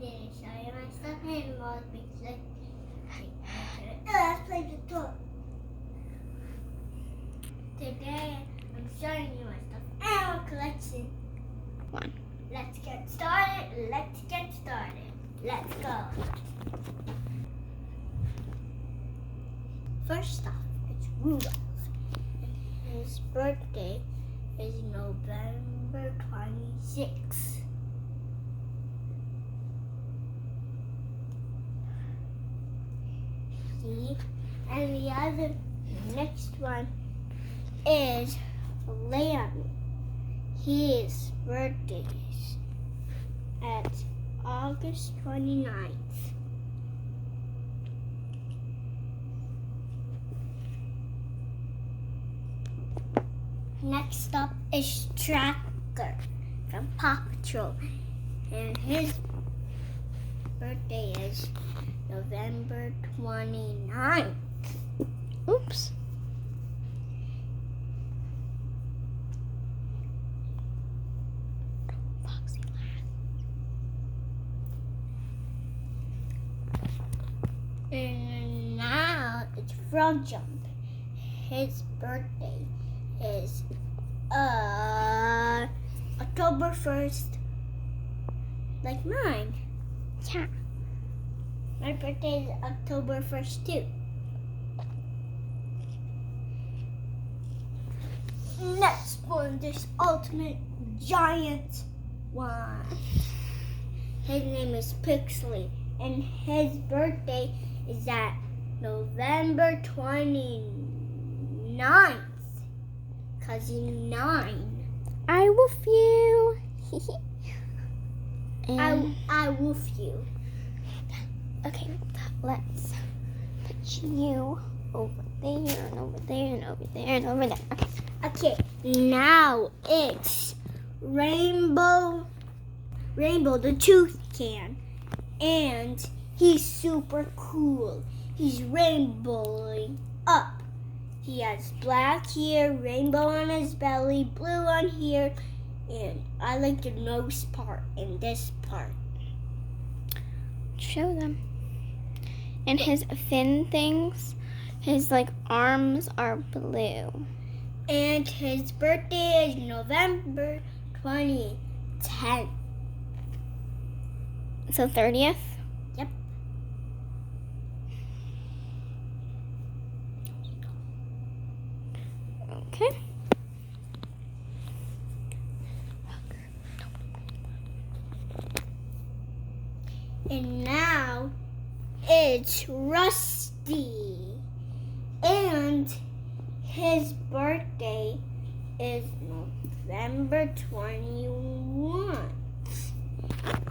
didn't show you my stuffed animals because let's play the toy. Today I'm showing you my stuffed animal collection. Let's get started. Let's go. First off, it's Rudolph. And his birthday is November 26th. See? And the next one is Lamb. His birthday is at August 29th. Next up is Tracker from Paw Patrol, and his birthday is November 29th. Oops. And now it's Frog Jump. His birthday is October 1st, like mine. Yeah. My birthday is October 1st too. Next one, this ultimate giant one. His name is Pixley, and his birthday is at November 29th. Cause he's 9. I woof you. I woof you. Okay, let's put you over there and over there and over there and over there. Okay, now it's Rainbow the toucan, and he's super cool. He's rainbowing up. He has black here, rainbow on his belly, blue on here, and I like the nose part and this part. Show them. And his fin things, his arms are blue. And his birthday is November 2010th. So 30th? Yep. Okay. And now it's Rusty. And his birthday is November 21.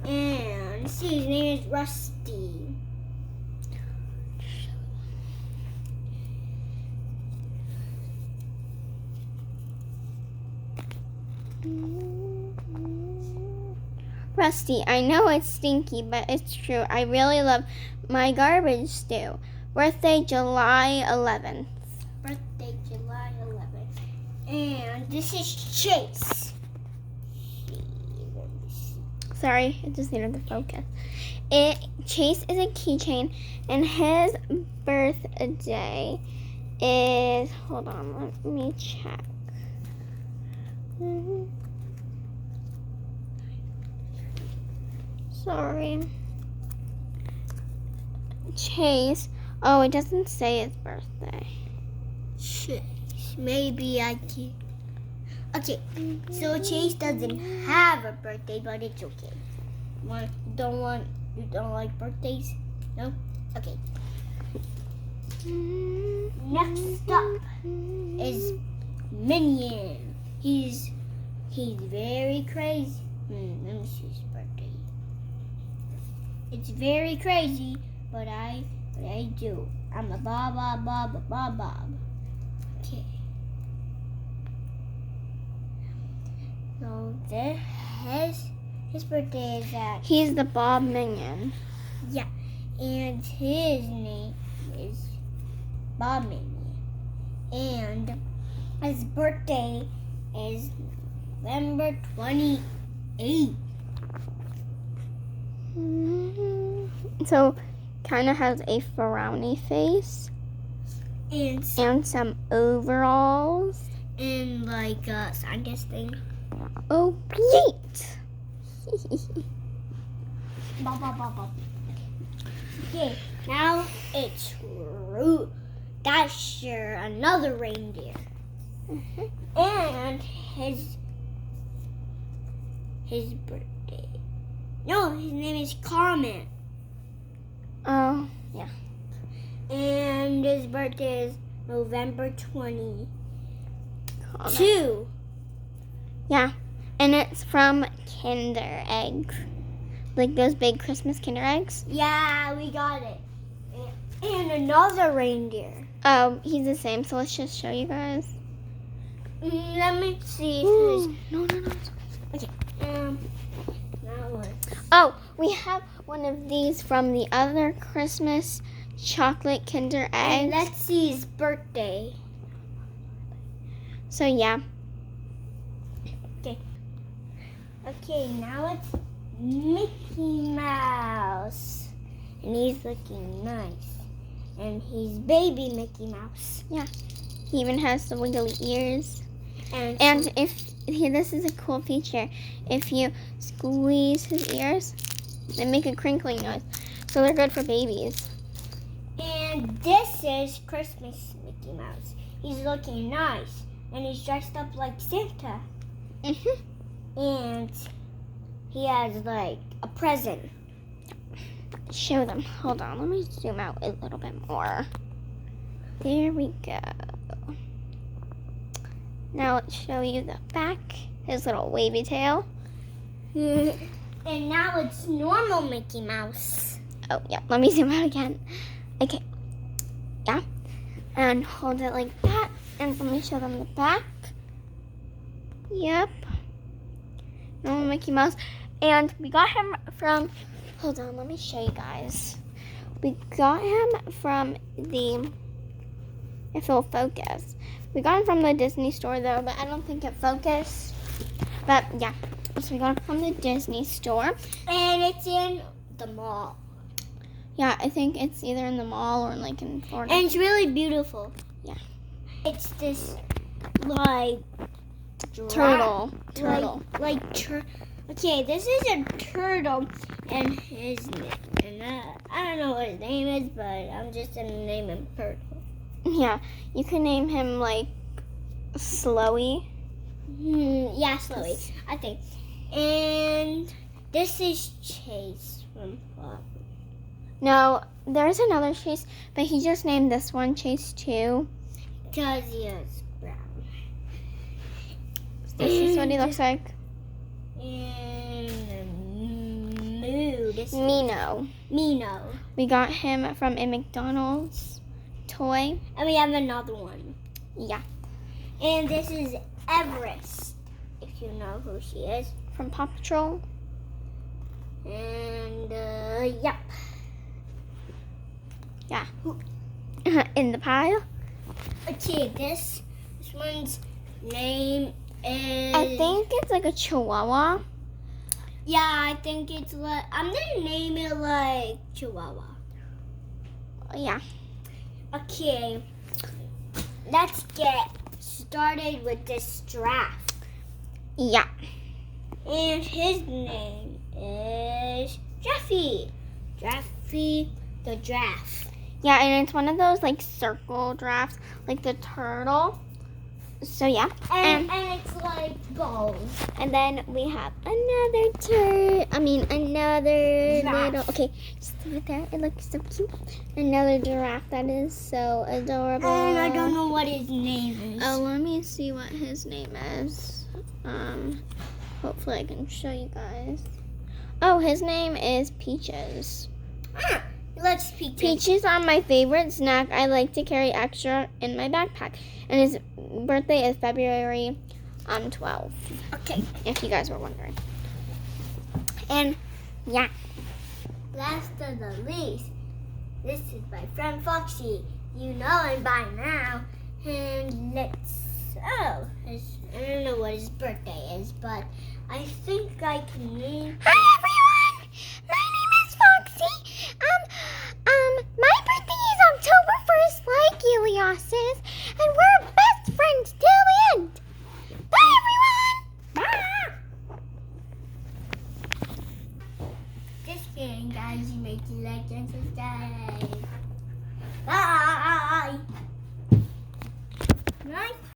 And see, his name is Rusty. Rusty, I know it's stinky, but it's true. I really love my garbage stew. Birthday July 11th. Birthday July 11th. And this is Chase. Sorry, it just needed to focus. Chase is a keychain, and his birthday is, hold on, let me check. Sorry. Chase, oh, it doesn't say his birthday. Chase, maybe I can. Okay, so Chase doesn't have a birthday, but it's okay. You don't like birthdays? No? Okay. Next up is Minion. He's very crazy. Let me see his birthday. It's very crazy, but I do. I'm a Bob. Okay. So his birthday is at. He's the Bob Minion. Yeah, and his name is Bob Minion, and his birthday is November 28th. So, kind of has a frowny face And and some overalls. in like a scientist thing. Oh, great! Okay, now it's Dasher, another reindeer, and his birthday. No, his name is Comet, Oh, yeah. and his birthday is November 22. Yeah, and it's from Kinder Eggs. Like those big Christmas Kinder Eggs. Yeah, we got it. And another reindeer. Oh, he's the same, so let's just show you guys. Let me see. No. Okay. Now what? Oh, we have one of these from the other Christmas chocolate Kinder And Eggs. let's see his birthday. So, yeah. Okay, now it's Mickey Mouse. And he's looking nice. And he's baby Mickey Mouse. He even has the wiggly ears. And this is a cool feature. If you squeeze his ears, they make a crinkling noise. So they're good for babies. And this is Christmas Mickey Mouse. He's looking nice. And he's dressed up like Santa. And he has like a present. Show them. Hold on. Let me zoom out a little bit more. There we go. Now let's show you the back. His little wavy tail. And now it's normal Mickey Mouse. Oh, yeah. Let me zoom out again. Okay. Yeah. And hold it like that. And let me show them the back. Yep. Normal Mickey Mouse. And we got him from... Hold on. Let me show you guys. We got him from the... If it'll focus. We got him from the Disney store, though, but I don't think it focused. But, yeah. So we got it from the Disney store. And it's in the mall. Yeah, I think it's either in the mall or like in Florida. And it's really beautiful. Yeah. It's this like Turtle. Okay, this is a turtle and his name. And I don't know what his name is, but I'm just gonna name him Turtle. Yeah, you can name him like Slowy. Yeah, Slowy, I think. And this is Chase from Pop. No, there's another Chase, but he just named this one Chase 2. Because he is brown. This is what he looks like. And this is Mino. Mino. We got him from a McDonald's toy. And we have another one. Yeah, And this is Everest, if you know who she is. from Paw Patrol. And, yep. Yeah. In the pile. Okay, this one's name is... I think it's like a Chihuahua. Yeah, I think it's like... I'm gonna name it like Chihuahua. Yeah. Okay, let's get started with this giraffe. Yeah. And his name is Jeffy. Jeffy the giraffe. Yeah, and it's one of those like circle giraffes, like the turtle. So yeah. And it's like gold. And then we have another another Giraffe. little. Okay, just leave it there. It looks so cute. Another giraffe that is so adorable. And I don't know what his name is. Oh, let me see what his name is. Hopefully I can show you guys. Oh, his name is Peaches. Let's peek. Peaches are my favorite snack. I like to carry extra in my backpack. And his birthday is February 12th. Okay. If you guys were wondering. And yeah. Last of the least, this is my friend Foxy. You know him by now. And I don't know what his birthday is, but I think I can name... Hi everyone! My name make sure you like and subscribe. Bye. Bye.